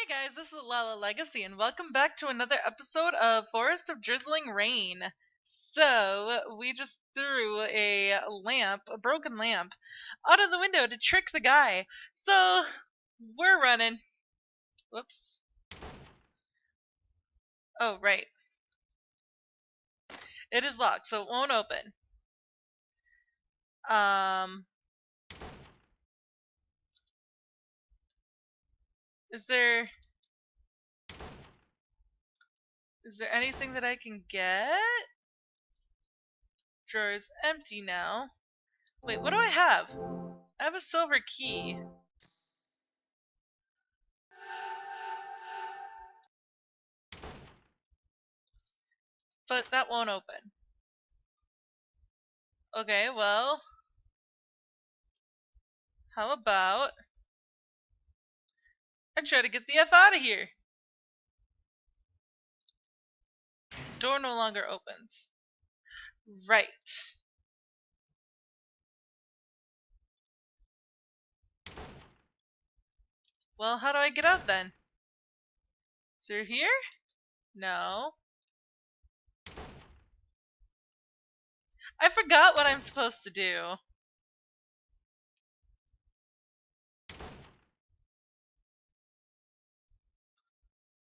guys, this is Lala Legacy, and welcome back to another episode of Forest of Drizzling Rain. So, we just threw a broken lamp, out of the window to trick the guy. So, we're running. Whoops. Oh, right. It is locked, so it won't open. Is there anything that I can get? Drawer is empty now. Wait, what do I have? I have a silver key. But that won't open. Okay, well, how about I try to get the F out of here? Door no longer opens. Right. Well, how do I get out then? Through here? No. I forgot what I'm supposed to do.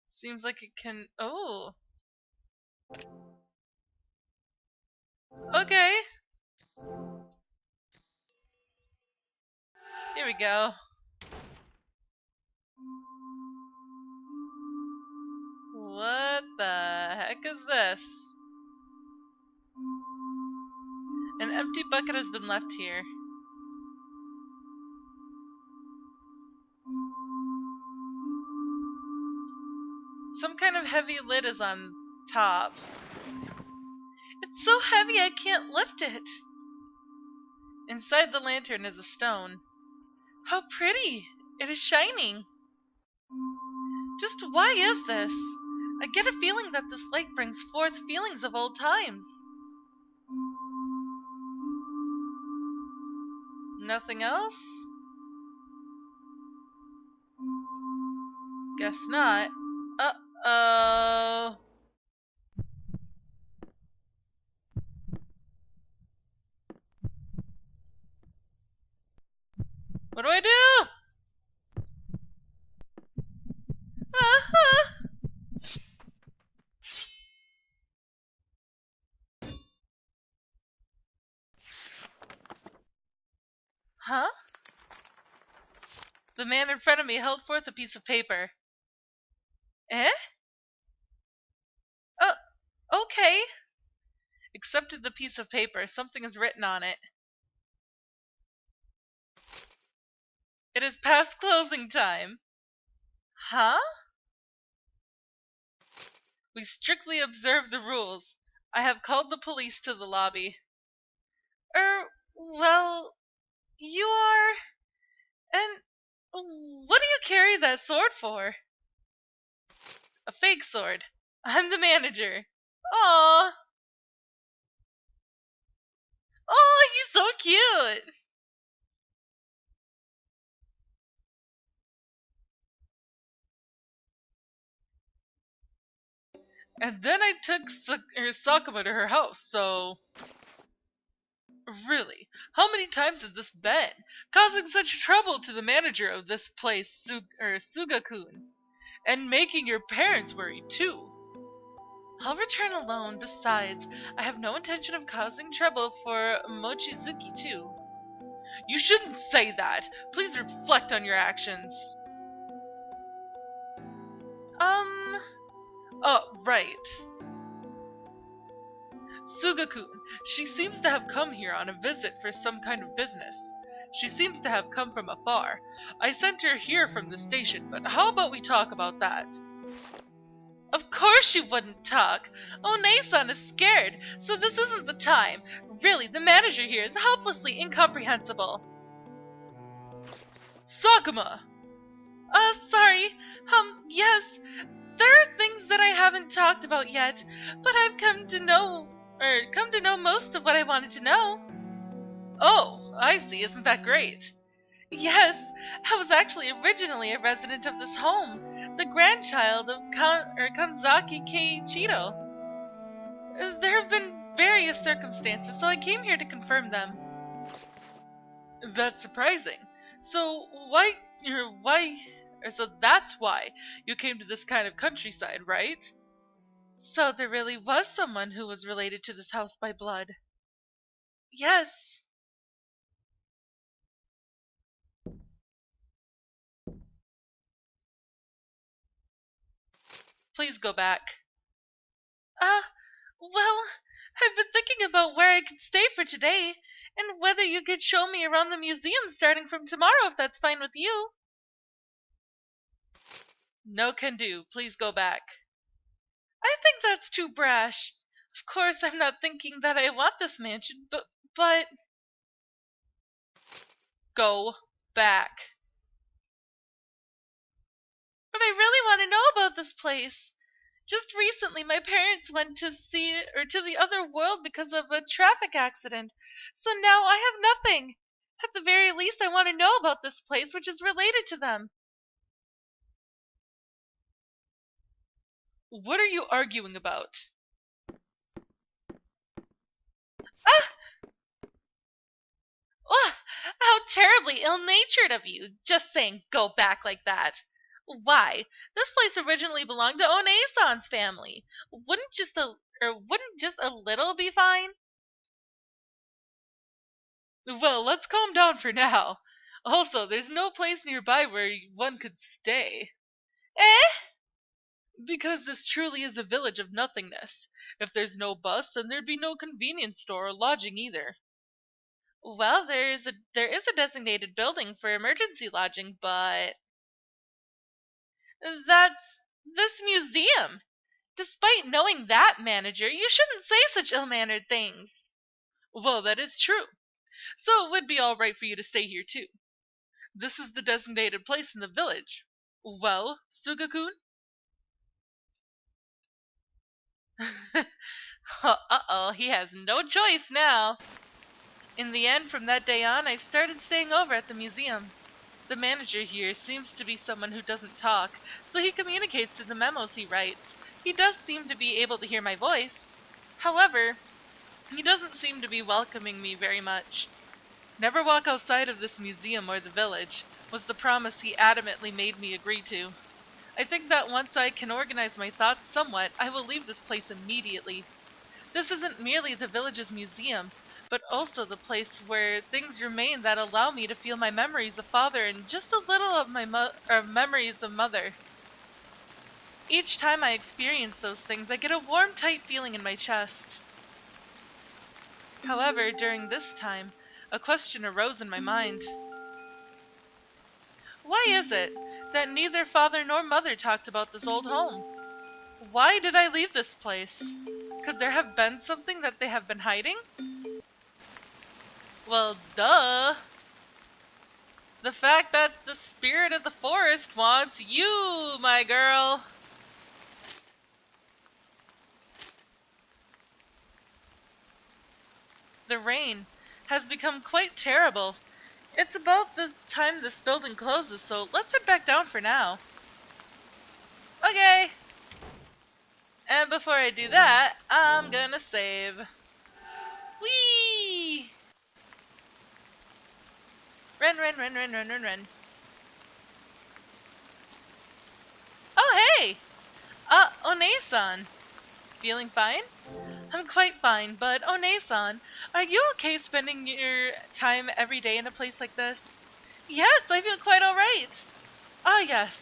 Seems like it can... Oh. Okay. Here we go. What the heck is this? An empty bucket has been left here. Some kind of heavy lid is on top. It's so heavy I can't lift it. Inside the lantern is a stone. How pretty! It is shining. Just why is this? I get a feeling that this light brings forth feelings of old times. Nothing else? Guess not. Uh-oh. What do I do? Huh? The man in front of me held forth a piece of paper. Eh? Oh, okay. Accepted the piece of paper. Something is written on it. It is past closing time. Huh? We strictly observe the rules. I have called the police to the lobby. Well, you are... And what do you carry that sword for? A fake sword. I'm the manager. Aww. Oh, he's so cute. And then I took Sukima to her house, so... Really, how many times has this been? Causing such trouble to the manager of this place, Suga-kun. And making your parents worry, too. I'll return alone. Besides, I have no intention of causing trouble for Mochizuki, too. You shouldn't say that. Please reflect on your actions. Oh, right. Suga-kun. She seems to have come here on a visit for some kind of business. She seems to have come from afar. I sent her here from the station, but how about we talk about that? Of course she wouldn't talk. Oniisan is scared, so this isn't the time. Really, the manager here is helplessly incomprehensible. Sukima! Sorry. Yes. There are things that I haven't talked about yet, but I've come to know most of what I wanted to know. Oh, I see. Isn't that great? Yes, I was actually originally a resident of this home, the grandchild of Kanzaki Keiichiro. There have been various circumstances, so I came here to confirm them. That's surprising. So so that's why you came to this kind of countryside, right? So there really was someone who was related to this house by blood. Yes. Please go back. Uh, well, I've been thinking about where I could stay for today, and whether you could show me around the museum starting from tomorrow if that's fine with you. No can do. Please go back. I think that's too brash. Of course, I'm not thinking that I want this mansion, but go back. But I really want to know about this place. Just recently, my parents went to the other world because of a traffic accident. So now I have nothing. At the very least, I want to know about this place, which is related to them. What are you arguing about? Ah! Ugh, how terribly ill-natured of you, just saying go back like that. Why? This place originally belonged to Oniisan's family. Wouldn't just a little be fine? Well, let's calm down for now. Also, there's no place nearby where one could stay. Eh? Because this truly is a village of nothingness. If there's no bus, then there'd be no convenience store or lodging either. Well, there is a designated building for emergency lodging, but that's this museum. Despite knowing that, manager, you shouldn't say such ill-mannered things. Well, that is true. So it would be all right for you to stay here too. This is the designated place in the village. Well, Sugakun? Uh-oh, he has no choice now. In the end, from that day on, I started staying over at the museum. The manager here seems to be someone who doesn't talk, so he communicates through the memos he writes. He does seem to be able to hear my voice. However, he doesn't seem to be welcoming me very much. Never walk outside of this museum or the village, was the promise he adamantly made me agree to. I think that once I can organize my thoughts somewhat, I will leave this place immediately. This isn't merely the village's museum, but also the place where things remain that allow me to feel my memories of father and just a little of my memories of mother. Each time I experience those things, I get a warm, tight feeling in my chest. However, during this time, a question arose in my mind. Why is it that neither father nor mother talked about this old home? Why did I leave this place? Could there have been something that they have been hiding? Well, duh. The fact that the spirit of the forest wants you, my girl. The rain has become quite terrible. It's about the time this building closes, so let's head back down for now. Okay. And before I do that, I'm gonna save. Whee! Run, run, run, run, run, run, run. Oh, hey! Oniisan. Feeling fine? I'm quite fine, but Oniisan, are you okay spending your time every day in a place like this? Yes, I feel quite alright. Ah, yes.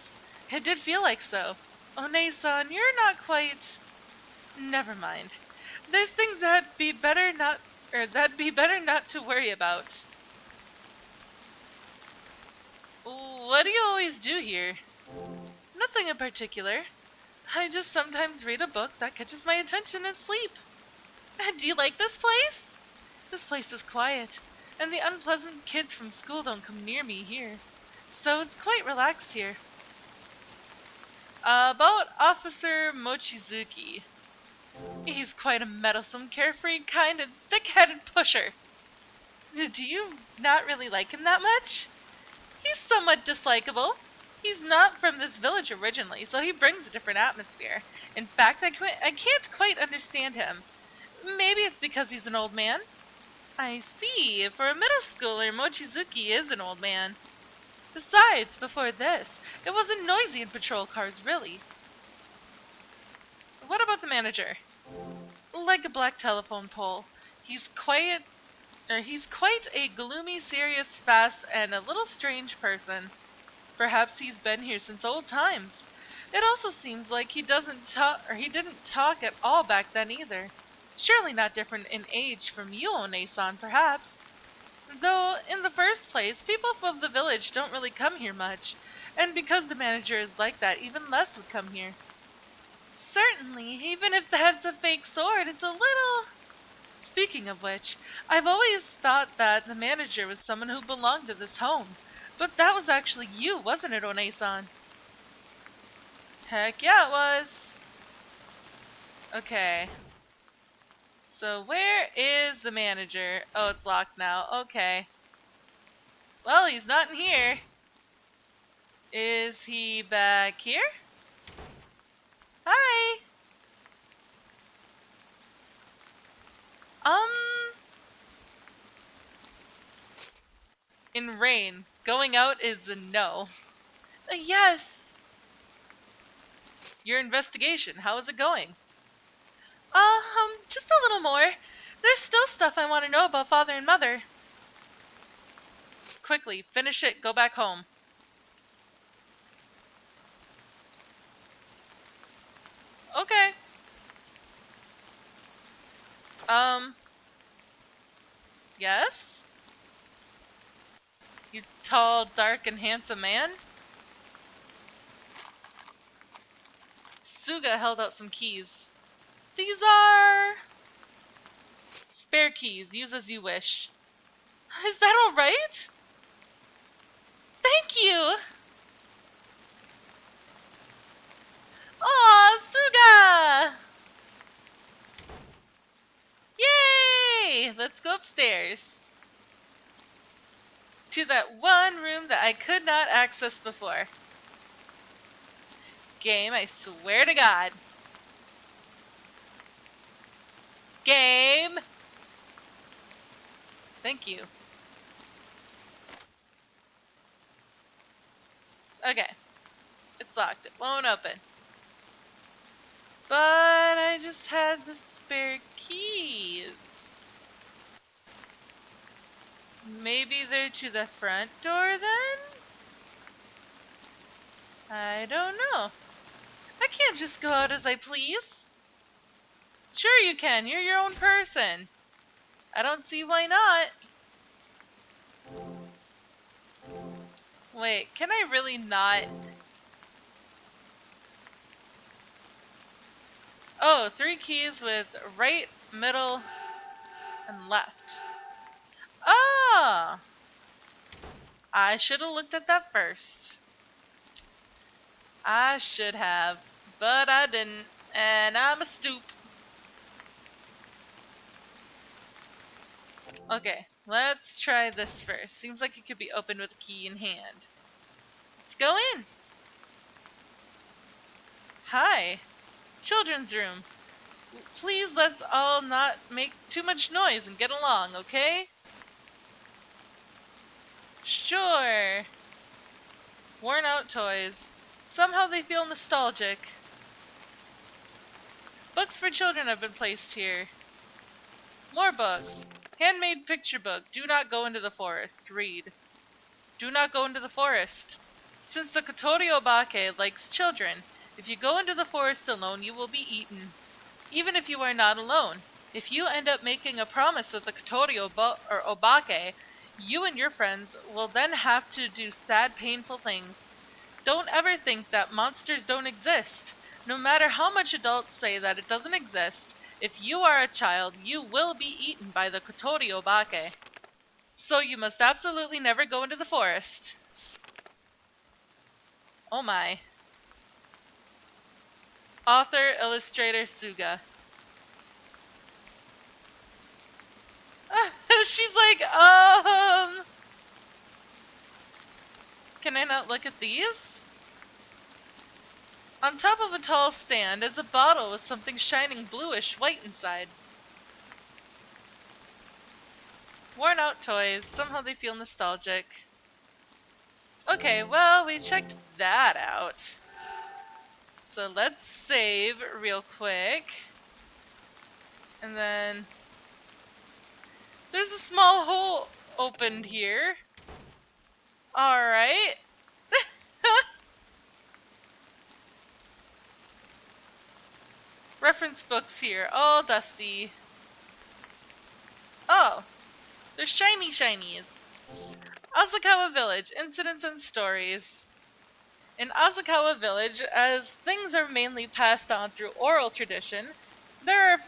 It did feel like so. Oniisan, you're not quite... Never mind. There's things that'd be better not to worry about. What do you always do here? Nothing in particular. I just sometimes read a book that catches my attention and sleep. Do you like this place? This place is quiet, and the unpleasant kids from school don't come near me here. So it's quite relaxed here. About Officer Mochizuki. He's quite a meddlesome, carefree, kind of thick-headed pusher. Do you not really like him that much? He's somewhat dislikable. He's not from this village originally, so he brings a different atmosphere. In fact, I can't quite understand him. Maybe it's because he's an old man. I see. For a middle schooler, Mochizuki is an old man. Besides, before this, it wasn't noisy in patrol cars, really. What about the manager? Like a black telephone pole. He's quite a gloomy, serious, fast, and a little strange person. Perhaps he's been here since old times. It also seems like he didn't talk at all back then either. Surely not different in age from you, Oniisan, perhaps. Though, in the first place, people from the village don't really come here much, and because the manager is like that, even less would come here. Certainly, even if that's a fake sword, it's a little... Speaking of which, I've always thought that the manager was someone who belonged to this home. But that was actually you, wasn't it, Oniisan? Heck yeah, it was! Okay. So where is the manager? Oh, it's locked now. Okay. Well, he's not in here. Is he back here? Hi! In rain, going out is a no. Yes! Your investigation, how is it going? Just a little more. There's still stuff I want to know about Father and Mother. Quickly, finish it, go back home. Okay. Yes? You tall, dark, and handsome man? Suga held out some keys. These are... spare keys. Use as you wish. Is that alright? Thank you! Aw, Suga! Yay! Let's go upstairs. To that one room that I could not access before. Game, I swear to God. Game! Thank you. Okay. It's locked. It won't open. But I just had the spare keys. Maybe they're to the front door then? I don't know. I can't just go out as I please. Sure you can. You're your own person. I don't see why not. Wait, can I really not? Oh, 3 keys with right, middle, and left. Ah! I should have looked at that first. I should have, but I didn't, and I'm a stoop. Okay, let's try this first. Seems like it could be opened with a key in hand. Let's go in. Hi. Children's room. Please let's all not make too much noise and get along, okay? Sure. Worn out toys. Somehow they feel nostalgic. Books for children have been placed here. More books. Handmade picture book. Do not go into the forest. Read. Do not go into the forest. Since the Kotori Obake likes children, if you go into the forest alone, you will be eaten. Even if you are not alone. If you end up making a promise with the Kotori Obake, you and your friends will then have to do sad, painful things. Don't ever think that monsters don't exist. No matter how much adults say that it doesn't exist, if you are a child, you will be eaten by the Kotori Obake. So you must absolutely never go into the forest. Oh my. Author, illustrator, Suga. She's like, Can I not look at these? On top of a tall stand is a bottle with something shining bluish white inside. Worn out toys. Somehow they feel nostalgic. Okay, well, we checked that out. So let's save real quick. And then there's a small hole opened here. Alright. Reference books here, all dusty. Oh, they're shiny shinies. Asakawa Village, Incidents and Stories. In Asakawa Village, as things are mainly passed on through oral tradition, there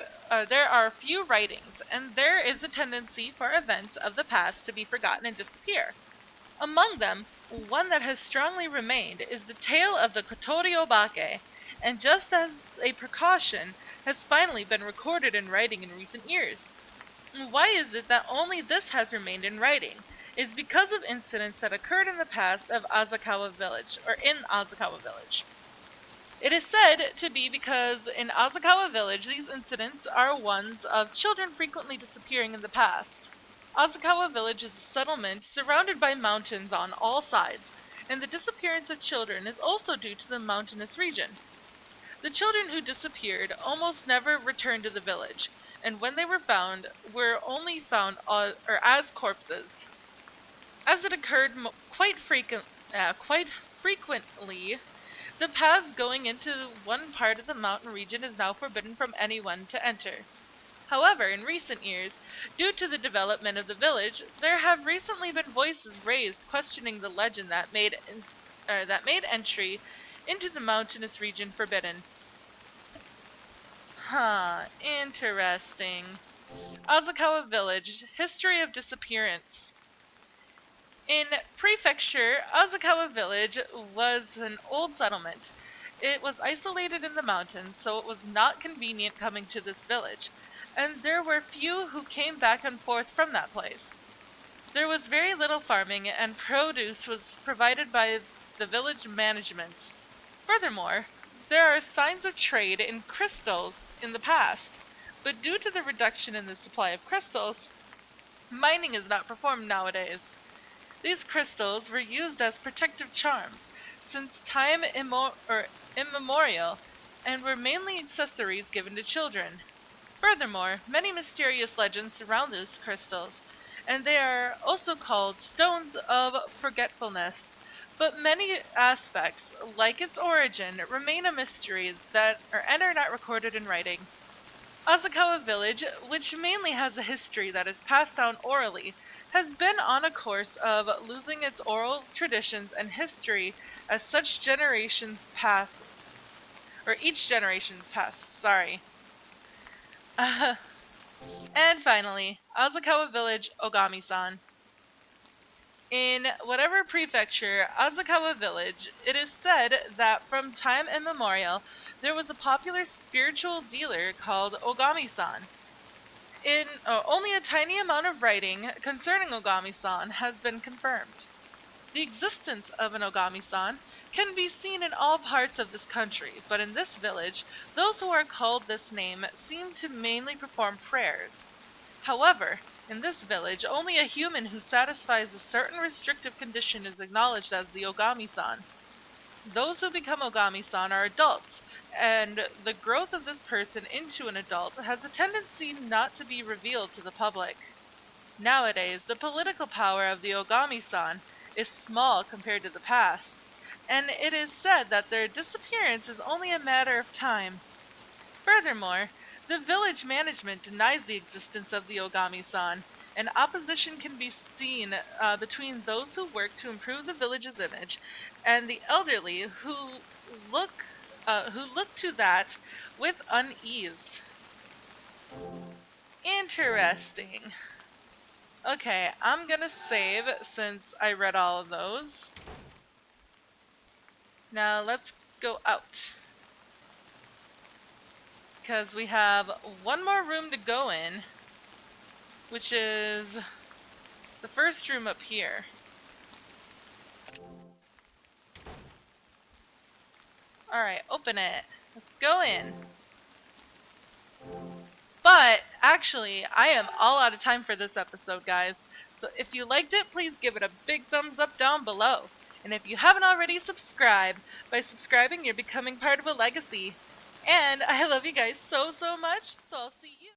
are few writings, and there is a tendency for events of the past to be forgotten and disappear. Among them, one that has strongly remained is the tale of the Kotori Obake, and just as a precaution, has finally been recorded in writing in recent years. Why is it that only this has remained in writing? Is because of incidents that occurred in the past of Asakawa Village, or in Asakawa Village. It is said to be because in Asakawa Village these incidents are ones of children frequently disappearing in the past. Asakawa Village is a settlement surrounded by mountains on all sides, and the disappearance of children is also due to the mountainous region. The children who disappeared almost never returned to the village, and when they were only found as corpses. As it occurred quite frequently, the paths going into one part of the mountain region is now forbidden from anyone to enter. However, in recent years, due to the development of the village, there have recently been voices raised questioning the legend that made entry into the mountainous region forbidden. Interesting. Asakawa Village, History of Disappearance. In Prefecture, Asakawa Village was an old settlement. It was isolated in the mountains, so it was not convenient coming to this village, and there were few who came back and forth from that place. There was very little farming, and produce was provided by the village management. Furthermore, there are signs of trade in crystals in the past, but due to the reduction in the supply of crystals, mining is not performed nowadays. These crystals were used as protective charms since time immemorial, and were mainly accessories given to children. Furthermore, many mysterious legends surround these crystals, and they are also called stones of forgetfulness. But many aspects, like its origin, remain a mystery and are not recorded in writing. Asakawa Village, which mainly has a history that is passed down orally, has been on a course of losing its oral traditions and history as each generation passes. And finally, Asakawa Village, Ogami-san. In whatever prefecture, Asakawa Village, it is said that from time immemorial, there was a popular spiritual dealer called Ogami-san. Only a tiny amount of writing concerning Ogami-san has been confirmed. The existence of an Ogami-san can be seen in all parts of this country, but in this village, those who are called this name seem to mainly perform prayers. However, in this village, only a human who satisfies a certain restrictive condition is acknowledged as the Ogami-san. Those who become Ogami-san are adults, and the growth of this person into an adult has a tendency not to be revealed to the public. Nowadays, the political power of the Ogami-san is small compared to the past, and it is said that their disappearance is only a matter of time. Furthermore, the village management denies the existence of the Ogami-san, and opposition can be seen between those who work to improve the village's image and the elderly who look to that with unease. Interesting. Okay, I'm gonna save since I read all of those. Now let's go out, because we have one more room to go in, which is the first room up here. Alright, open it. Let's go in. But, actually, I am all out of time for this episode, guys. So if you liked it, please give it a big thumbs up down below. And if you haven't already, subscribe. By subscribing, you're becoming part of a legacy. And I love you guys so, so much, so I'll see you.